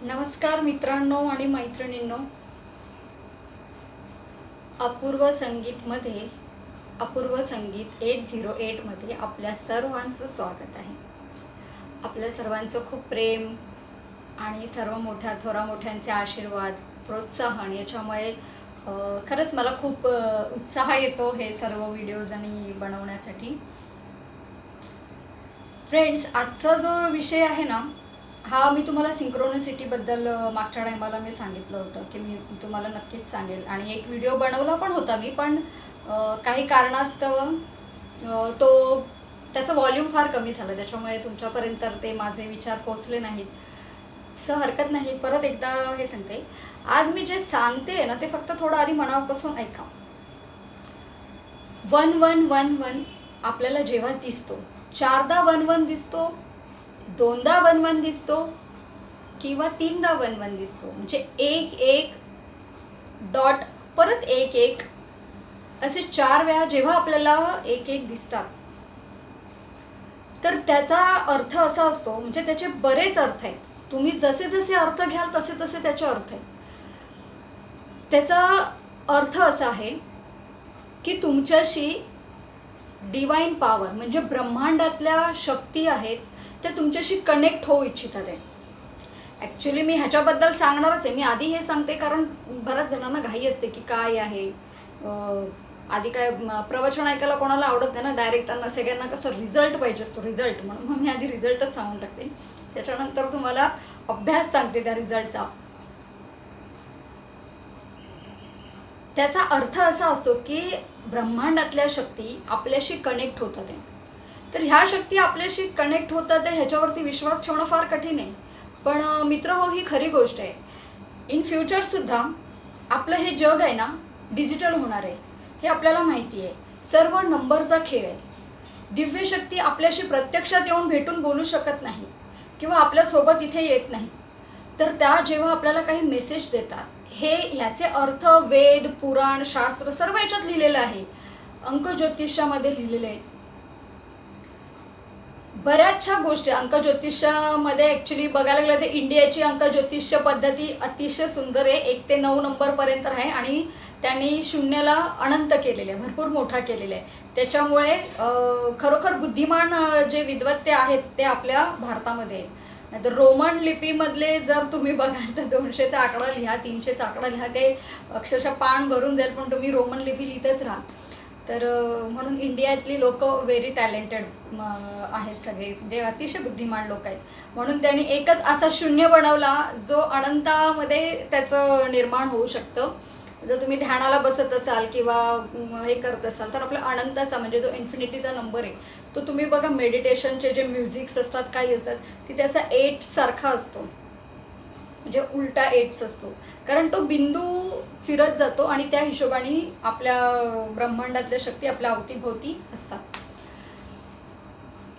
नमस्कार मित्रांनो आणि मैत्रिणींनो. अपूर्व संगीतमध्ये अपूर्व संगीत 808 मध्ये आपल्या सर्वांचं स्वागत आहे. आपल्या सर्वांचं खूप प्रेम आणि सर्व मोठ्या थोरा मोठ्यांचे आशीर्वाद, प्रोत्साहन याच्यामुळे खरंच मला खूप उत्साह येतो हे सर्व व्हिडिओज आणि बनवण्यासाठी. फ्रेंड्स, आजचा जो विषय आहे ना, हा मी तुम्हाला सिंक्रोनिसिटीबद्दल मागच्या टायमाला मी सांगितलं होतं की मी तुम्हाला नक्कीच सांगेल आणि एक व्हिडिओ बनवला पण होता मी, पण काही कारणास्तव तो त्याचा व्हॉल्यूम फार कमी झाला, त्याच्यामुळे तुमच्यापर्यंत ते माझे विचार पोचले नाहीत. हरकत नाही, परत एकदा हे सांगते. आज मी जे सांगते ना ते फक्त थोडं आधी मनापासून ऐका. 1-1-1-1 आपल्याला जेव्हा दिसतो, 4दा 1-1 दिसतो, 2दा 1-1 दिसतो किंवा 3दा 1-1 दिसतो, म्हणजे 1-1 डॉट परत 1-1 असे 4 वेळा जेव्हा आपल्याला 1-1 दिसतात, तर त्याचा अर्थ असा असतो, म्हणजे त्याचे बरेच अर्थ आहेत. तुम्ही जसे जसे अर्थ घ्याल तसे तसे त्याचे अर्थ आहेत. त्याचा अर्थ असा आहे की तुमच्याशी डिवाइन पॉवर म्हणजे ब्रह्मांडातल्या शक्ती आहेत त्या तुमच्याशी कनेक्ट होऊ इच्छितात आहे. ॲक्च्युली मी ह्याच्याबद्दल सांगणारच आहे. मी आधी हे सांगते कारण बऱ्याच जणांना घाई असते की काय आहे. आधी काय प्रवचन ऐकायला कोणाला आवडत नाही ना, डायरेक्ट त्यांना सगळ्यांना कसं रिझल्ट पाहिजे असतो, रिझल्ट. म्हणून मग मी आधी रिझल्टच सांगून टाकते, त्याच्यानंतर तुम्हाला अभ्यास सांगते त्या रिझल्टचा. त्याचा अर्थ असा असतो की ब्रह्मांडातल्या शक्ती आपल्याशी कनेक्ट होतात आहे. तर ह्या शक्ती आपल्याशी कनेक्ट होतात आहे ह्याच्यावरती विश्वास ठेवणं फार कठीण आहे, पण मित्र हो, ही खरी गोष्ट आहे. इन फ्युचरसुद्धा आपलं हे जग आहे ना डिजिटल होणार आहे, हे आपल्याला माहिती आहे. सर्व नंबरचा खेळ आहे. दिव्य शक्ती आपल्याशी प्रत्यक्षात येऊन भेटून बोलू शकत नाही किंवा आपल्यासोबत इथे येत नाही, तर त्या जेव्हा आपल्याला काही मेसेज देतात, हे ह्याचे अर्थ वेद, पुराण, शास्त्र सर्व याच्यात लिहिलेलं आहे. अंकज्योतिषामध्ये लिहिलेलं आहे. बऱ्याचशा गोष्टी अंकज्योतिषामध्ये ॲक्च्युली बघायला गेलं तर इंडियाची अंकज्योतिष पद्धती अतिशय सुंदर आहे. 1 ते 9 नंबरपर्यंत आहे आणि त्यांनी शून्याला अनंत केलेले आहे, भरपूर मोठा केलेला आहे. त्याच्यामुळे खरोखर बुद्धिमान जे विद्वत्ते आहेत ते आपल्या भारतामध्ये आहे. नाहीतर रोमन लिपीमधले जर तुम्ही बघाल तर 200चा आकडा लिहा, 300चा आकडा लिहा, ते अक्षरशः पान भरून जाईल, पण तुम्ही रोमन लिपी लिहितच राहा. तर म्हणून इंडियातली लोक व्हेरी टॅलेंटेड आहेत सगळे, म्हणजे अतिशय बुद्धिमान लोक आहेत. म्हणून त्यांनी एकच असा शून्य बनवला जो अनंतामध्ये त्याचं निर्माण होऊ शकतं. जर तुम्ही ध्यानाला बसत असाल किंवा हे करत असाल तर आपला अनंताचा म्हणजे जो इन्फिनिटीचा नंबर आहे तो तुम्ही बघा, मेडिटेशनचे जे म्युझिक्स असतात काही असतात तिथे असा 8 सारखा असतो, म्हणजे उलटा 8 असतो, कारण तो बिंदू फिरत जातो आणि त्या हिशोबाने आपल्या ब्रह्मांडातल्या शक्ती आपल्या अवतीभोवती असतात.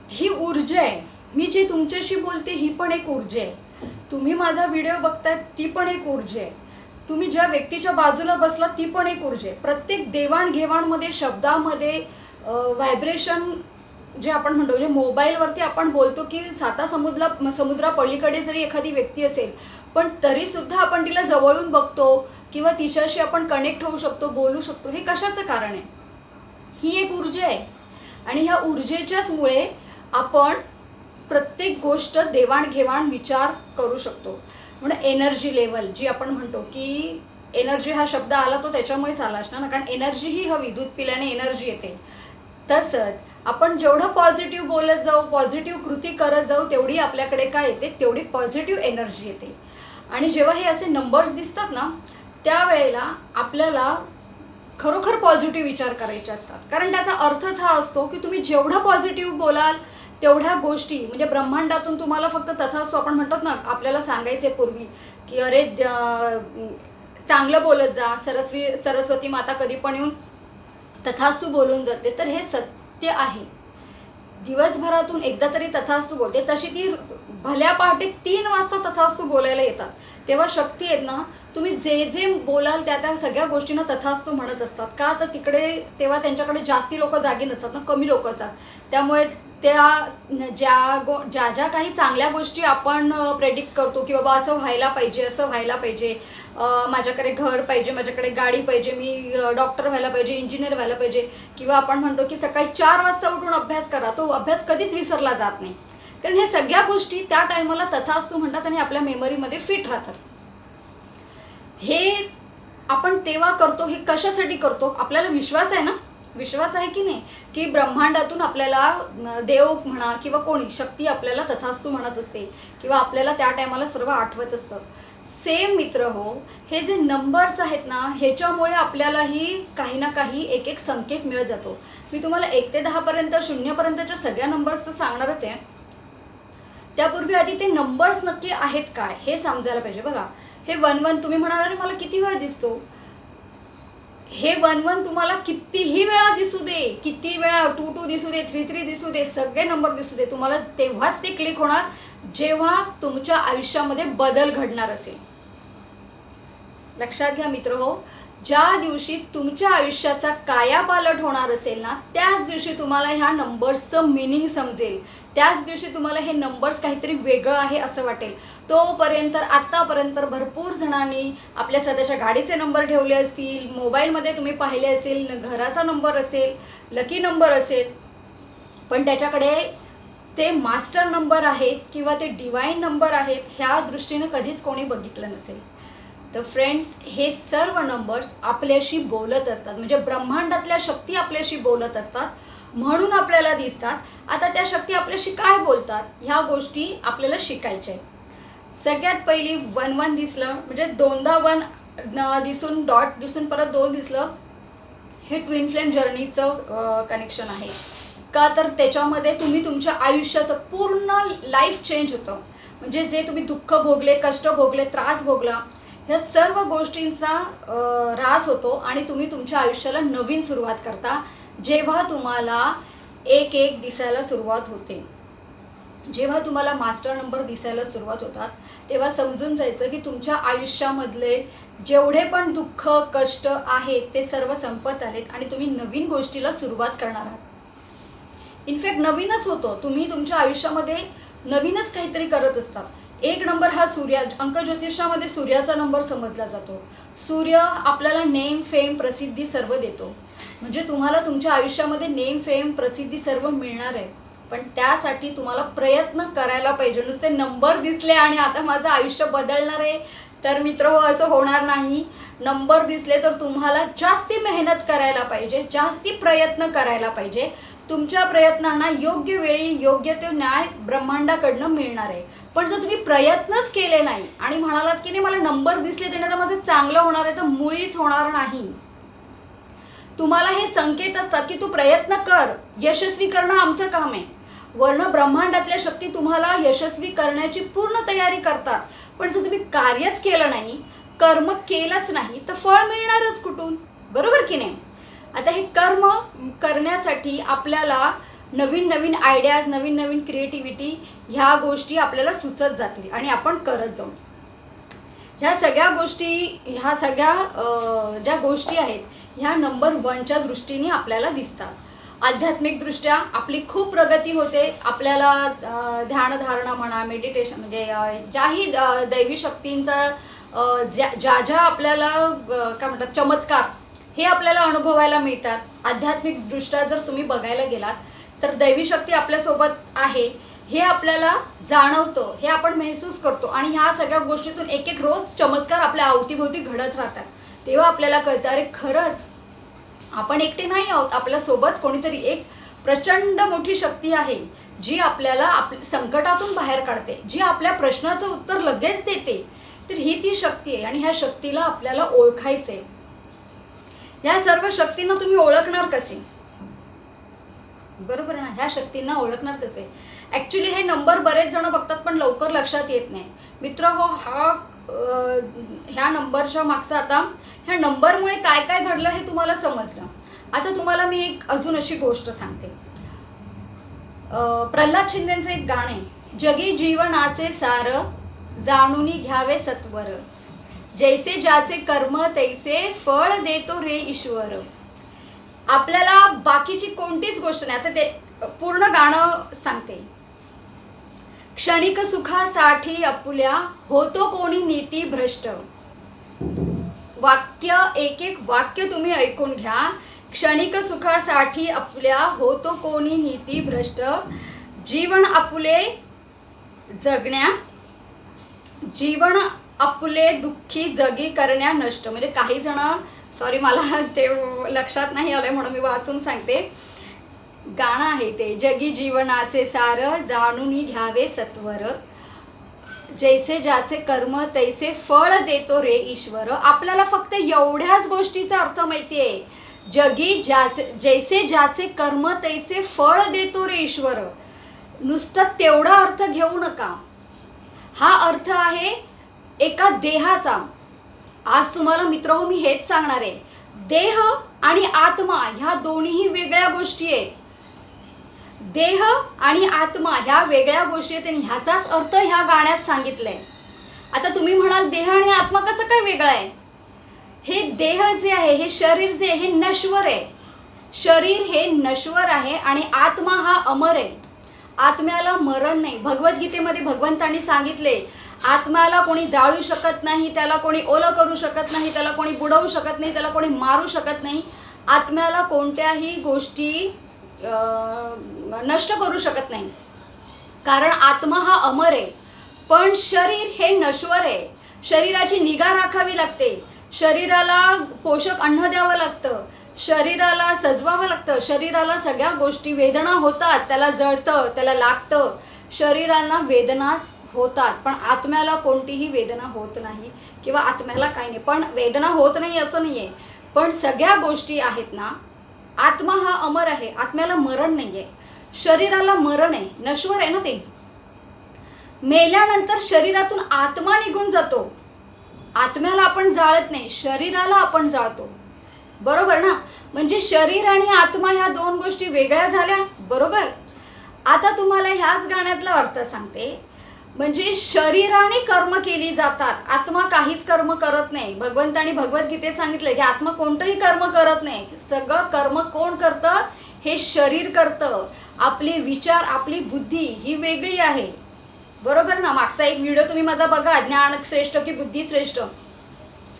ही ऊर्जा आहे. मी जे तुमच्याशी बोलते ही पण एक ऊर्जा आहे. तुम्ही माझा व्हिडिओ बघताय ती पण एक ऊर्जा आहे. तुम्ही ज्या व्यक्तीच्या बाजूला बसला ती पण एक ऊर्जा आहे. प्रत्येक देवाणघेवाणमध्ये, शब्दामध्ये व्हायब्रेशन जे आपण म्हणतो, म्हणजे मोबाईलवरती आपण बोलतो की समुद्रा पलीकडे जरी एखादी व्यक्ती असेल, पण तरीसुद्धा आपण तिला जवळून बघतो किंवा तिच्याशी आपण कनेक्ट होऊ शकतो, बोलू शकतो. हे कशाचं कारण आहे? ही एक ऊर्जा आहे आणि ह्या ऊर्जेच्याच मुळे आपण प्रत्येक गोष्ट देवाणघेवाण विचार करू शकतो. म्हणून एनर्जी लेवल जी आपण म्हणतो की एनर्जी हा शब्द आला तो त्याच्यामुळेच आला असणार ना, कारण एनर्जी ही हवी, दूध पिल्याने एनर्जी येते. तसंच आपण जेवढं पॉझिटिव्ह बोलत जाऊ, पॉझिटिव्ह कृती करत जाऊ, तेवढी आपल्याकडे काय येते, तेवढी पॉझिटिव्ह एनर्जी येते. आणि जेव्हा हे असे नंबर्स दिसतात ना त्यावेळेला आपल्याला खरोखर पॉझिटिव्ह विचार करायचे असतात, कारण त्याचा अर्थच हा असतो की तुम्ही जेवढं पॉझिटिव्ह बोलाल तेवढ्या गोष्टी, म्हणजे ब्रह्मांडातून तुम्हाला फक्त तथास्तु आपण म्हणतात ना, आपल्याला सांगायचे पूर्वी की अरे चांगलं बोलत जा, सरस्वती माता कधी पण येऊन तथास्तु बोलून जाते. तर हे सत्य आहे. दिवसभरातून एकदा तरी तथास्तु बोलते, तशी ती भल्या पहाटे 3 वाजता तथास्तु बोलायला येतात, तेव्हा शक्ती आहेत ना, तुम्ही जे जे बोलाल त्या सगळ्या गोष्टींना तथास्तु म्हणत असतात. का तर तिकडे तेव्हा त्यांच्याकडे जास्ती लोक जागी नसतात ना, कमी लोक असतात. त्यामुळे ज्या काही चांगल्या गोष्टी आपण प्रेडिक्ट करतो की बाबा असं व्हायला पाहिजे, असं व्हायला पाहिजे, माझ्याकडे घर पाहिजे, माझ्याकडे गाडी पाहिजे, मी डॉक्टर व्हायला पाहिजे, इंजिनियर व्हायला पाहिजे, किंवा आपण म्हणतो की सकाळी 4 वाजता उठून अभ्यास करा, तो अभ्यास कधीच विसरला जात नाही. कारण हे सगळ्या गोष्टी त्या टायमाला तथास्तु म्हणतात आणि आपल्या मेमरीमध्ये फिट राहतात. हे आपण तेव्हा करतो. हे कशासाठी करतो? आपल्याला विश्वास आहे ना, विश्वास आहे की नाही की ब्रह्मांडातून आपल्याला देव म्हणा किंवा कोणी शक्ती आपल्याला तथास्तु म्हणत असते, किंवा आपल्याला त्या टायमाला सर्व आठवत असतं. सेम मित्र हो, हे जे नंबर्स आहेत ना, ह्याच्यामुळे आपल्यालाही काही ना काही एक एक संकेत मिळत जातो. मी तुम्हाला 1 ते 10 पर्यंत 0 पर्यंतच्या सगळ्या नंबर्सचं सांगणारच आहे. त्यापूर्वी आधी ते नंबर्स नक्की आहेत काय हे समजायला पाहिजे. बघा, हे 1-1 तुम्ही म्हणाल अरे मला किती वेळा दिसतो. हे 1-1 तुम्हाला कितीही वेळा दिसू दे, किती वेळा 2-2 दिसू दे, 3-3 दिसू दे, सगळे नंबर दिसू दे, तुम्हाला तेव्हाच ते क्लिक होणार जेव्हा तुमच्या आयुष्यामध्ये बदल घडणार असेल. लक्षात घ्या मित्र हो, ज्या दिवशी तुमच्या आयुष्याचा कायापालट होणार असेल ना, त्याच दिवशी तुम्हाला ह्या नंबर्सचं मिनिंग समजेल. त्याच दिवशी तुम्हाला हे नंबर्स काहीतरी वेगळं आहे असं वाटेल. तोपर्यंत आत्तापर्यंत भरपूर जणांनी आपल्या स्वतःच्या गाडीचे नंबर ठेवले असतील, मोबाईलमध्ये तुम्ही पाहिले असेल, घराचा नंबर असेल, लकी नंबर असेल, पण त्याच्याकडे ते मास्टर नंबर आहेत किंवा ते डिवाइन नंबर आहेत ह्या दृष्टीने कधीच कोणी बघितलं नसेल. तर फ्रेंड्स, हे सर्व नंबर्स आपल्याशी बोलत असतात, म्हणजे ब्रह्मांडातल्या शक्ती आपल्याशी बोलत असतात, म्हणून आपल्याला दिसतात. आता त्या शक्ती आपल्याशी काय बोलतात ह्या गोष्टी आपल्याला शिकायच्या आहेत. सगळ्यात पहिली 1-1 दिसलं म्हणजे 2दा 1 दिसून डॉट दिसून परत 2 दिसलं, हे ट्विन फ्लेम जर्नीचं कनेक्शन आहे. का तर त्याच्यामध्ये तुम्ही तुमच्या आयुष्याचं पूर्ण लाईफ चेंज होतं. म्हणजे जे तुम्ही दुःख भोगले, कष्ट भोगले, त्रास भोगला, ह्या सर्व गोष्टींचा ऱ्हास होतो आणि तुम्ही तुमच्या आयुष्याला नवीन सुरुवात करता. जेव्हा तुम्हाला 1-1 दिसायला सुरुवात होते, जेव्हा तुम्हाला मास्टर नंबर दिसायला सुरुवात होतात, तेव्हा समजून जायचं की तुमच्या आयुष्यामधले जेवढे पण दुःख कष्ट आहेत ते सर्व संपत आलेत आणि तुम्ही नवीन गोष्टीला सुरुवात करणार आहात. इनफॅक्ट नवीनच होतो, तुम्ही तुमच्या आयुष्यामध्ये नवीनच काहीतरी करत असतात. 1 नंबर हा अंकज्योतिषामध्ये सूर्याचा नंबर समजला जातो. सूर्य आपल्याला नेम, फेम, प्रसिद्धी सर्व देतो. म्हणजे तुम्हाला तुमच्या आयुष्यामध्ये नेम, फेम, प्रसिद्धी सर्व मिळणार आहे, पण त्यासाठी तुम्हाला प्रयत्न करायला पाहिजे. नुसते नंबर दिसले आणि आता माझं आयुष्य बदलणार आहे तर मित्र असं होणार नाही. नंबर दिसले तर तुम्हाला जास्ती मेहनत करायला पाहिजे, जास्ती प्रयत्न करायला पाहिजे. तुमच्या प्रयत्नांना योग्य वेळी योग्य ते न्याय ब्रह्मांडाकडनं मिळणार आहे. पण जर तुम्ही प्रयत्नच केले नाही आणि म्हणालात की नाही मला नंबर दिसले तर माझं चांगलं होणार आहे, तर मुळीच होणार नाही. तुम्हाला हे संकेत असतात की तू प्रयत्न कर, यशस्वी करणं आमचं काम आहे. वर्ण ब्रह्मांडातल्या शक्ती तुम्हाला यशस्वी करण्याची पूर्ण तयारी करतात. पण जर तुम्ही कार्यच केलं नाही, कर्म केलंच नाही, तर फळ मिळणारच कुठून? बरोबर की नाही? आता हे कर्म करण्यासाठी आपल्याला नवीन नवीन आयडियाज, नवीन नवीन क्रिएटिव्हिटी ह्या गोष्टी आपल्याला सुचत जातील आणि आपण करत जाऊ. ह्या सगळ्या ज्या गोष्टी आहेत ह्या नंबर 1च्या दृष्टीने आपल्याला दिसतात. आध्यात्मिकदृष्ट्या आपली खूप प्रगती होते. आपल्याला ध्यानधारणा म्हणा, मेडिटेशन म्हणजे ज्याही दैवी शक्तींचा ज्या आपल्याला काय म्हणतात चमत्कार हे आपल्याला अनुभवायला मिळतात. आध्यात्मिकदृष्ट्या जर तुम्ही बघायला गेलात तर दैवी शक्ती आपल्यासोबत आहे हे आपल्याला जाणवतं, हे आपण महसूस करतो आणि ह्या सगळ्या गोष्टीतून एक एक रोज चमत्कार आपल्या अवतीभोवती घडत राहतात. तेव्हा आपल्याला कळतं अरे खरंच आपण एकटे नाही आहोत, आपल्यासोबत कोणीतरी एक प्रचंड मोठी शक्ती आहे जी आपल्याला संकटातून बाहेर काढते, जी आपल्या प्रश्नाचं उत्तर लगेच देते. तर ही ती शक्ती आहे आणि ह्या शक्तीला आपल्याला ओळखायचंय. ह्या सर्व शक्तींना तुम्ही ओळखणार कसे? बरोबर ना, ह्या शक्तींना ओळखणार कसे? ॲक्च्युली हे नंबर बरेच जण बघतात पण लवकर लक्षात येत नाही. मित्र हो, ह्या नंबरच्या मागचा आता ह्या नंबरमुळे काय काय घडलं हे तुम्हाला समजलं. आता तुम्हाला मी एक अजून अशी गोष्ट सांगते. प्रल्हाद शिंदेचं एक गाणं आहे, जगी जीवनाचे सार, जाणून घ्यावे सत्वर. जैसे ज्याचे कर्म तैसे फळ देतो रे ईश्वर. आपल्याला बाकीची कोणतीच गोष्ट नाही. आता ते पूर्ण गाणं सांगते. क्षणिक सुखासाठी आपुल्या होतो कोणी नीती भ्रष्ट. वाक्य एक एक वाक्य तुम्ही ऐकून घ्या. क्षणिक सुखासाठी आपुल्या होतो कोणी नीती भ्रष्ट. जीवन आपुले जगण्या, जीवन आपुले दुःखी जगी करण्या नष्ट. म्हणजे काही जण, सॉरी मला ते लक्षात नाही आलंय म्हणून मी वाचून सांगते. गाणं आहे ते. जगी जीवनाचे सार, जाणून घ्यावे सत्वर. जैसे ज्याचे कर्म तैसे फळ देतो रे ईश्वर. आपल्याला फक्त एवढ्याच गोष्टीचा अर्थ माहिती आहे. जगी जैसे ज्याचे कर्म तैसे फळ देतो रे ईश्वर. नुसतं तेवढा अर्थ घेऊ नका. हा अर्थ आहे एका देहाचा. आज तुम्हाला मित्रहो मी हेच सांगणार आहे. देह आणि आत्मा ह्या दोन्हीही वेगळ्या गोष्टी आहेत. देह आणि आत्मा ह्या वेगळ्या गोष्टी आहेत आणि ह्याचाच अर्थ ह्या गाण्यात सांगितलंय. आता तुम्ही म्हणाल देह आणि आत्मा कसं काय वेगळं आहे? हे देह जे आहे, हे शरीर जे आहे, हे नश्वर आहे. शरीर हे नश्वर आहे आणि आत्मा हा अमर आहे. आत्म्याला मरण नाही. भगवद्गीतेमध्ये भगवंतांनी सांगितले, आत्म्याला कोणी जाळू शकत नाही, त्याला कोणी ओलं करू शकत नाही, त्याला कोणी बुडवू शकत नाही, त्याला कोणी मारू शकत नाही. आत्म्याला कोणत्याही गोष्टी नष्ट करू शकत नाही, कारण आत्मा हा अमर आहे. पण शरीर हे नश्वर आहे. शरीराची निगा राखावी लागते. शरीराला पोषक अन्न द्यावं लागतं. शरीराला सजवावं लागतं. शरीराला सगळ्या गोष्टी, वेदना होतात, त्याला जळतं, त्याला लागतं. शरीराला वेदना होतात, पण आत्म्याला कोणतीही वेदना होत नाही किंवा आत्म्याला काही नाही. पण वेदना होत नाही असं नाही आहे, पण सगळ्या गोष्टी आहेत ना. आत्मा हा अमर आहे. आत्म्याला मरण नाही आहे. शरीराला मरण आहे, नश्वर आहे ना ते. मेल्यानंतर शरीरातून आत्मा निघून जातो. आत्म्याला आपण जाळत नाही, शरीराला आपण जाळतो. बरोबर ना? म्हणजे शरीर आणि आत्मा ह्या दोन गोष्टी वेगळ्या झाल्या. बरोबर. आता तुम्हाला ह्याच गाण्यातला अर्थ सांगते. म्हणजे शरीराने कर्म केली जातात, आत्मा काहीच कर्म करत नाही. भगवंतांनी भगवद्गीतेत सांगितलं की आत्मा कोणतंही कर्म करत नाही. सगळं कर्म कोण करतं? हे शरीर करतं. आपले विचार, आपली बुद्धी ही वेगळी आहे. बरोबर ना? मागचा एक व्हिडिओ तुम्ही माझा बघा, ज्ञान श्रेष्ठ की बुद्धी श्रेष्ठ.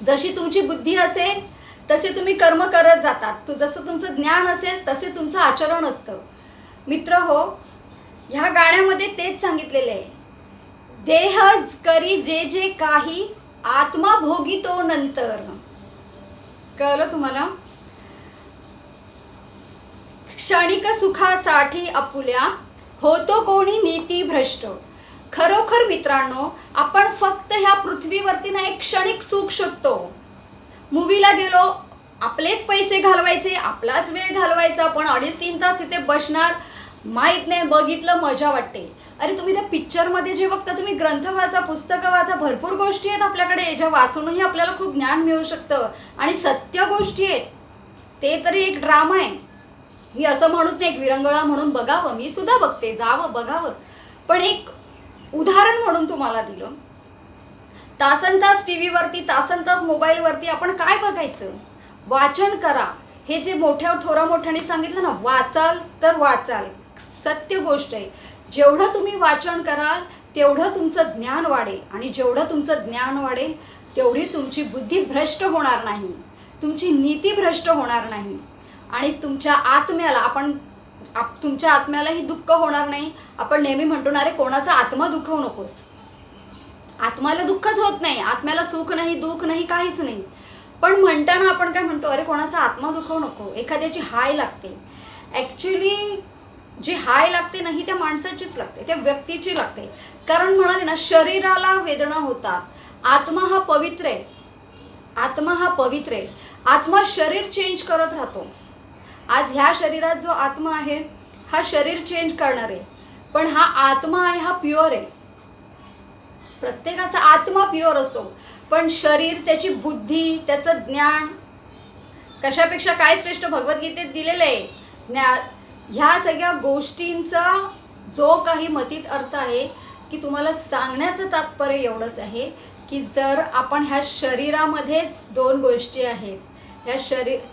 जशी तुमची बुद्धी असेल तसे तुम्ही कर्म करत जातात. जसं तुमचं ज्ञान असेल तसे तुमचं आचरण असतं. मित्र हो, ह्या गाण्यामध्ये तेच सांगितलेलं आहे. देह करी जे जे काही, आत्मा भोगी तो नंतर. कळलं तुम्हाला? क्षणिक सुखासाठी आपुल्या होतो कोणी नीती भ्रष्ट. खरोखर मित्रांनो, आपण फक्त ह्या पृथ्वीवरती ना एक क्षणिक सुख शोधतो. मूवीला गेलो, आपलेच पैसे घालवायचे, आपलाच वेळ घालवायचा, पण 2.5-3 तास तिथे बसणार, माहीत नाही, बघितलं, मजा वाटते. अरे तुम्ही त्या पिक्चरमध्ये जे बघता, तुम्ही ग्रंथ वाचा, पुस्तकं वाचा, भरपूर गोष्टी आहेत आपल्याकडे ज्या वाचूनही आपल्याला खूप ज्ञान मिळू शकतं आणि सत्य गोष्टी आहेत. ते तरी एक ड्रामा आहे. मी असं म्हणत नाही एक विरंगुळा म्हणून बघावं, मी सुद्धा बघते, जावं बघावं, पण एक उदाहरण म्हणून तुम्हाला दिलं. तासनतास टी व्हीवरती, तासनतास मोबाईलवरती आपण काय बघायचं? वाचन करा. हे जे मोठ्या थोरा मोठ्याने सांगितलं ना, वाचाल तर वाचाल, सत्य गोष्ट आहे. जेवढं तुम्ही वाचन कराल तेवढं तुमचं ज्ञान वाढेल, आणि जेवढं तुमचं ज्ञान वाढेल तेवढी तुमची बुद्धी भ्रष्ट होणार नाही, तुमची नीती भ्रष्ट होणार नाही, आणि तुमच्या आत्म्याला तुमच्या आत्म्यालाही दुःख होणार नाही. आपण नेहमी म्हणतो ना, रे कोणाचा आत्मा दुखवू नकोस. आत्म्याला दुःखच होत नाही, आत्म्याला सुख नाही, दुःख नाही, काहीच नाही. पण म्हणताना आपण काय म्हणतो, अरे कोणाचा आत्मा दुखवू नको, एखाद्याची हाय लागते. ॲक्च्युली जी हाय लागते नाही त्या माणसाचीच लागते, त्या व्यक्तीची लागते. कारण म्हणाले ना, शरीराला वेदना होतात. आत्मा हा पवित्र आहे. आत्मा हा पवित्र आहे. आत्मा शरीर चेंज करत राहतो. आज ह्या शरीरात जो आत्मा आहे हा शरीर चेंज करणार आहे, पण हा आत्मा आहे हा प्युअर आहे. प्रत्येकाचा आत्मा प्युअर असतो, पण शरीर, त्याची बुद्धी, त्याचं ज्ञान कशापेक्षा काय श्रेष्ठ भगवद्गीतेत दिलेलं आहे. ह्या सगळ्या गोष्टींचा जो काही मतीत अर्थ आहे की तुम्हाला सांगण्याचं तात्पर्य एवढंच आहे की जर आपण ह्या शरीरामध्येच दोन गोष्टी आहेत,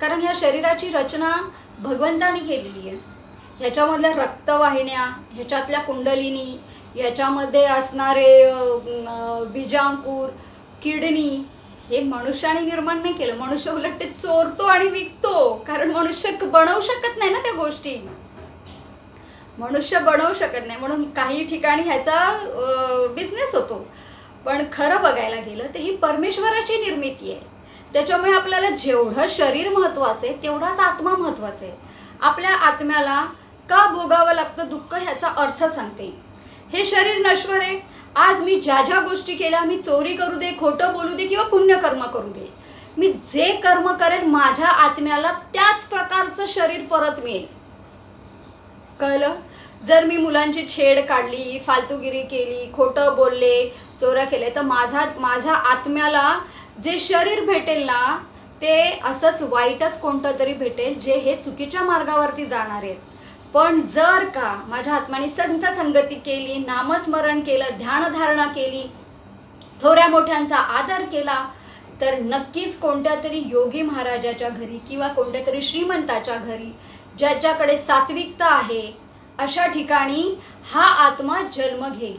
कारण ह्या शरीराची रचना भगवंतानी केलेली आहे. ह्याच्यामधल्या रक्तवाहिन्या, ह्याच्यातल्या कुंडलिनी, ह्याच्यामध्ये असणारे बीजांकुर, किडनी, हे मनुष्याने निर्माण नाही केलं. मनुष्य उलट ते चोरतो आणि विकतो, कारण मनुष्य बनवू शकत नाही ना त्या गोष्टी. मनुष्य बनवू शकत नाही, म्हणून काही ठिकाणी ह्याचा बिझनेस होतो. पण खरं बघायला गेलं तर ही परमेश्वराची निर्मिती आहे. त्याच्यामुळे आपल्याला जेवढं शरीर महत्त्वाचं आहे तेवढाच आत्मा महत्त्वाचा आहे. आपल्या आत्म्याला का भोगावं लागतं दुःख ह्याचा अर्थ सांगते. हे शरीर नश्वर आहे. आज मी ज्या ज्या गोष्टी केल्या, मी चोरी करू दे, खोटं बोलू दे किंवा पुण्यकर्म करू दे, मी जे कर्म करेन माझ्या आत्म्याला त्याच प्रकारचं शरीर परत मिळेल. कळलं? जर मी मुलांची छेड काढली, फालतूगिरी केली, खोटं बोलले, चोऱ्या केले, तर माझ्या आत्म्याला जे शरीर भेटेल ना ते असंच वाईटच कोणतं तरी भेटेल, जे हे चुकीच्या मार्गावरती जाणार आहेत. पण जर का माझ्या आत्म्याने संत संगती केली, नामस्मरण केलं, ध्यानधारणा केली, थोड्या मोठ्यांचा आदर केला, तर नक्कीच कोणत्या तरी योगी महाराजाच्या घरी किंवा कोणत्या तरी श्रीमंताच्या घरी, ज्याच्याकडे सात्विकता आहे, अशा ठिकाणी हा आत्मा जन्म घेईल.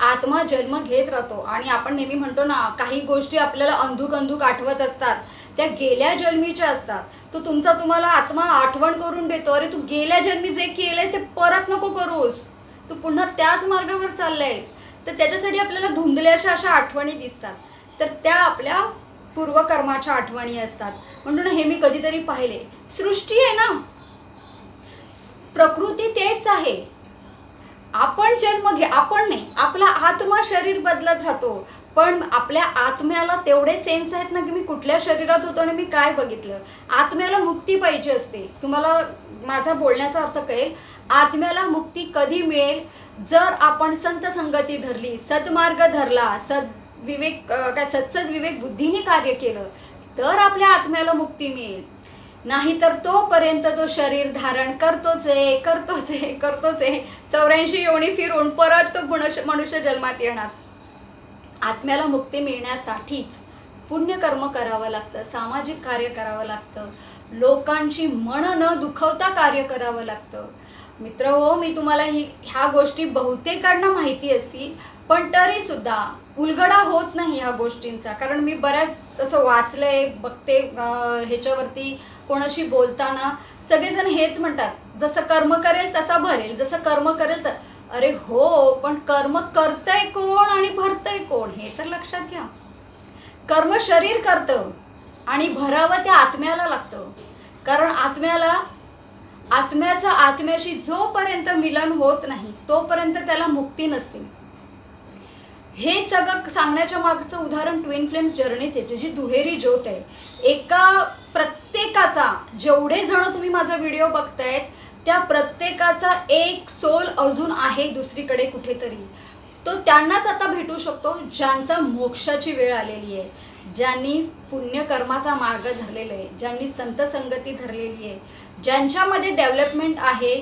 आत्मा जन्म घेत राहतो. आणि आपण नेहमी म्हणतो ना, काही गोष्टी आपल्याला अंधुक आठवत असतात, त्या गेल्या जन्मीच्या असतात. तो तुम्हाला आत्मा आठवण करून देतो, अरे तू गेल्या जन्मी जे केलंयस ते परत नको करूस, तू पुन्हा त्याच मार्गावर चाललायस. तर त्याच्यासाठी आपल्याला धुंदल्याशा अशा आठवणी दिसतात, तर त्या आपल्या पूर्वकर्माच्या आठवणी असतात. म्हणून हे मी कधीतरी पाहिले. सृष्टी आहे ना, प्रकृती तेच आहे. आपण आपण नाही, आपला आत्मा शरीर बदलत राहतो. पण आपल्या आत्म्याला तेवढे सेन्स आहेत ना की मी कुठल्या शरीरात होतो आणि मी काय बघितलं. आत्म्याला मुक्ती पाहिजे असते. तुम्हाला माझा बोलण्याचा अर्थ कळेल. आत्म्याला मुक्ती कधी मिळेल? जर आपण संत संगती धरली, सद्मार्ग धरला, सत्सद विवेक बुद्धीने कार्य केलं, तर आपल्या आत्म्याला मुक्ती मिळेल. नाहीतर तोपर्यंत तो शरीर धारण करतोच आहे. 84 योनी फिरून परत तो मनुष्य जन्मात येणार. आत्म्याला मुक्ती मिळण्यासाठीच पुण्यकर्म करावं लागतं, सामाजिक कार्य करावं लागतं, लोकांची मन न दुखवता कार्य करावं लागतं. मित्र हो, मी तुम्हाला ह्या गोष्टी बहुतेकांना माहिती असतील, पण तरी सुद्धा उलगडा होत नाही ह्या गोष्टींचा. कारण मी बऱ्याच असं वाचलंय, बघते ह्याच्यावरती, कोणाशी बोलताना सगळेजण हेच म्हणतात, जसं कर्म करेल तसा भरेल, जसं कर्म करेल तर. अरे हो, पण कर्म करतंय कोण आणि भरतंय कोण हे तर लक्षात घ्या. कर्म शरीर करतं आणि भरावं त्या आत्म्याला लागतं. कारण आत्म्याचं आत्म्याशी जोपर्यंत मिलन होत नाही तोपर्यंत त्याला मुक्ती नसते. हे सगळं सांगण्याच्या मागचं उदाहरण ट्विन फ्लेम्स जर्नीचे, जी दुहेरी ज्योत आहे. प्रत्येकाचा, जेवढे जण तुम्ही माझा व्हिडिओ बघतायत त्या प्रत्येकाचा एक सोल अजून आहे दुसरीकडे कुठेतरी. तो त्यांनाच आता भेटू शकतो ज्यांचा मोक्षाची वेळ आलेली आहे, ज्यांनी पुण्यकर्माचा मार्ग धरलेला आहे, ज्यांनी संत संगती धरलेली आहे, ज्यांच्यामध्ये डेव्हलपमेंट आहे.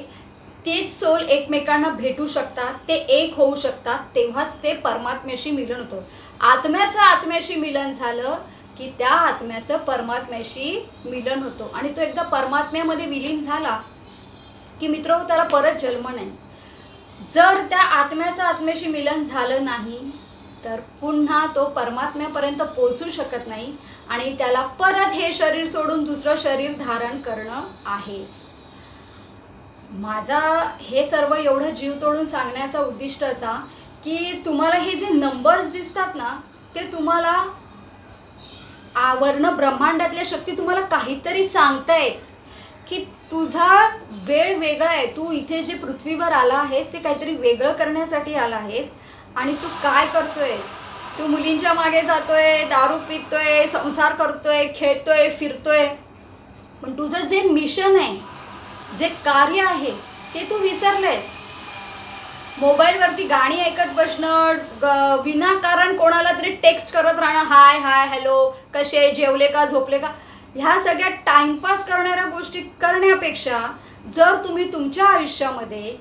तेच सोल एकमेकांना भेटू शकतात, ते एक होऊ शकतात. तेव्हाच ते परमात्म्याशी मिलन होतं. आत्म्याचं आत्म्याशी मिलन झालं की त्या आत्म्याचं परमात्म्याशी मिलन होतं. आणि तो एकदा परमात्म्यामध्ये विलीन झाला की मित्र त्याला परत जन्म नाही. जर त्या आत्म्याचं आत्म्याशी मिलन झालं नाही तर पुन्हा तो परमात्म्यापर्यंत पोहोचू शकत नाही आणि त्याला परत हे शरीर सोडून दुसरं शरीर धारण करणं आहेच. माझा हे सर्व एवढं जीव तोडून सांगण्याचा उद्दिष्ट असा की तुम्हाला हे जे नंबर्स दिसतात ना, ते तुम्हाला वर्ण ब्रह्मांडातल्या शक्ती तुम्हाला काहीतरी सांगतायत की तुझा वेळ वेगळा आहे. तू इथे जे पृथ्वीवर आला आहेस ते काहीतरी वेगळं करण्यासाठी आला आहेस. आणि तू काय करतोय? तू मुलींच्या मागे जातोय, दारू पितोय, संसार करतोय, खेळतोय, फिरतोय. पण तुझं जे मिशन आहे, जे कार्य आहे ते तू विसरलेस. मोबाईलवरती गाणी ऐकत बसणं, विनाकारण कोणाला तरी टेक्स्ट करत राहणं, हाय हाय हॅलो कसे, जेवले का, झोपले का, ह्या सगळ्या टाइमपास करणाऱ्या गोष्टी करण्यापेक्षा जर तुम्ही तुमच्या आयुष्यामध्ये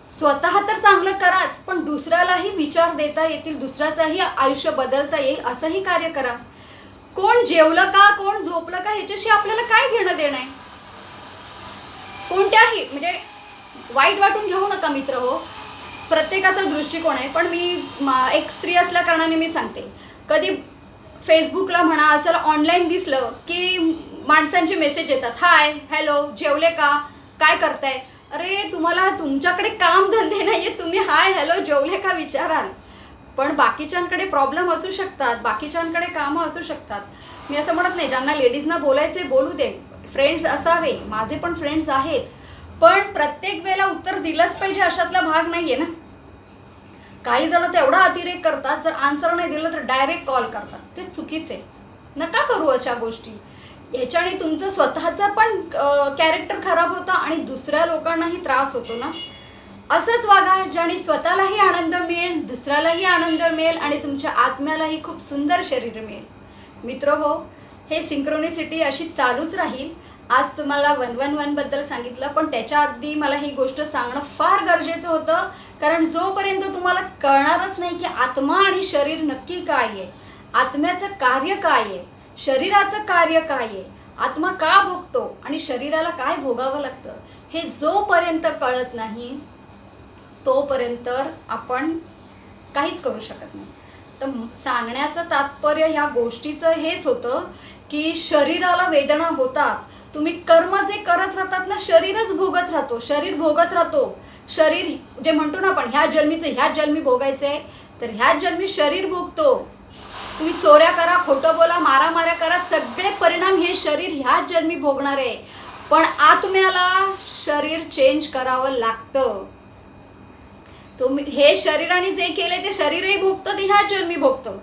स्वतः तर चांगलं कराच, पण दुसऱ्यालाही विचार देता येतील, दुसऱ्याचंही आयुष्य बदलता येईल असंही कार्य करा. कोण जेवलं का, कोण झोपलं का, ह्याच्याशी आपल्याला काय घेणं देणं आहे. कोणत्याही म्हणजे वाईट वाटून घेऊ नका मित्र हो, प्रत्येकाचा दृष्टिकोन आहे. पण मी एक स्त्री असल्या कारणाने मी सांगते, कधी फेसबुकला म्हणा असं ऑनलाईन दिसलं की माणसांचे मेसेज येतात, हाय हॅलो जेवले का, काय करताय. अरे तुम्हाला तुमच्याकडे काम धंदे नाही आहे, तुम्ही हाय हॅलो जेवले का विचाराल. पण बाकीच्यांकडे प्रॉब्लेम असू शकतात, बाकीच्यांकडे कामं असू शकतात. मी असं म्हणत नाही, ज्यांना लेडीजना बोलायचे बोलू दे, फ्रेंड्स असावे, माझे पण फ्रेंड्स आहेत. पण प्रत्येक वेळेला उत्तर दिलंच पाहिजे अशातला भाग नाही आहे ना. काही जण तर एवढा अतिरेक करतात, जर आन्सर नाही दिलं तर डायरेक्ट कॉल करतात. ते चुकीचे, नका करू अशा गोष्टी. ह्याच्याने तुमचं स्वतःचं पण कॅरेक्टर खराब होतं आणि दुसऱ्या लोकांनाही त्रास होतो ना. असंच वागा ज्याने स्वतःलाही आनंद मिळेल, दुसऱ्यालाही आनंद मिळेल आणि तुमच्या आत्म्यालाही खूप सुंदर शरीर मिळेल. मित्र हो, हे सिंक्रोनिसिटी अशी चालूच राहील. आज तुम्हाला 111 बद्दल सांगितलं, पण त्याच्या आधी मला ही गोष्ट सांगणं फार गरजेचं होतं. कारण जोपर्यंत तुम्हाला कळणारच नाही की आत्मा आणि शरीर नक्की काय आहे, आत्म्याचं कार्य काय आहे, शरीराचं कार्य काय आहे, आत्मा का भोगतो आणि शरीराला काय भोगावं लागतं, हे जोपर्यंत कळत नाही तोपर्यंत आपण काहीच करू शकत नाही. तर सांगण्याचं तात्पर्य ह्या गोष्टीचं हेच होतं की शरीराला वेदना होतात, तुम्ही कर्म जे करत राहतात ना, शरीरच भोगत राहतो, शरीर भोगत राहतो. शरीर जे म्हणतो ना आपण, ह्या जन्मीचं ह्याच जन्मी भोगायचं आहे, तर ह्याच जन्मी शरीर भोगतो. तुम्ही चोऱ्या करा, खोटं बोला, मारामाऱ्या करा, सगळे परिणाम हे शरीर ह्याच जन्मी भोगणार आहे. पण आत्म्याला शरीर चेंज करावं लागतं. तुम्ही हे शरीराने जे केले ते शरीरही भोगतं, ते ह्याच जन्मी भोगतं.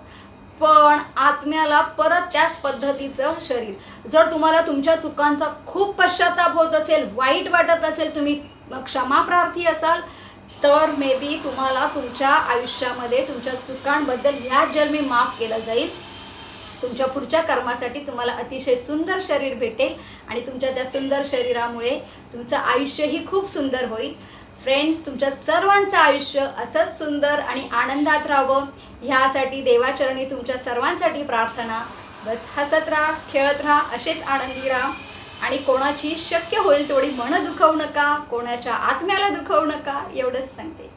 पण आत्म्याला परत त्याच पद्धतीचं शरीर. जर तुम्हाला तुमच्या चुकांचा खूप पश्चाताप होत असेल, वाईट वाटत असेल, तुम्ही क्षमाप्रार्थी असाल, तर मे बी तुम्हाला तुमच्या आयुष्यामध्ये तुमच्या चुकांबद्दल ह्याच जन्मी माफ केलं जाईल. तुमच्या पुढच्या कर्मासाठी तुम्हाला अतिशय सुंदर शरीर भेटेल आणि तुमच्या त्या सुंदर शरीरामुळे तुमचं आयुष्यही खूप सुंदर होईल. फ्रेंड्स, तुमच्या सर्वांचं आयुष्य असंच सुंदर आणि आनंदात राहावं ह्यासाठी देवाचरणी तुमच्या सर्वांसाठी प्रार्थना. बस हसत राहा, खेळत राहा, असेच आनंदी राहा आणि कोणाची शक्य होईल तेवढी मनं दुखवू नका, कोणाच्या आत्म्याला दुखवू नका, एवढंच सांगते.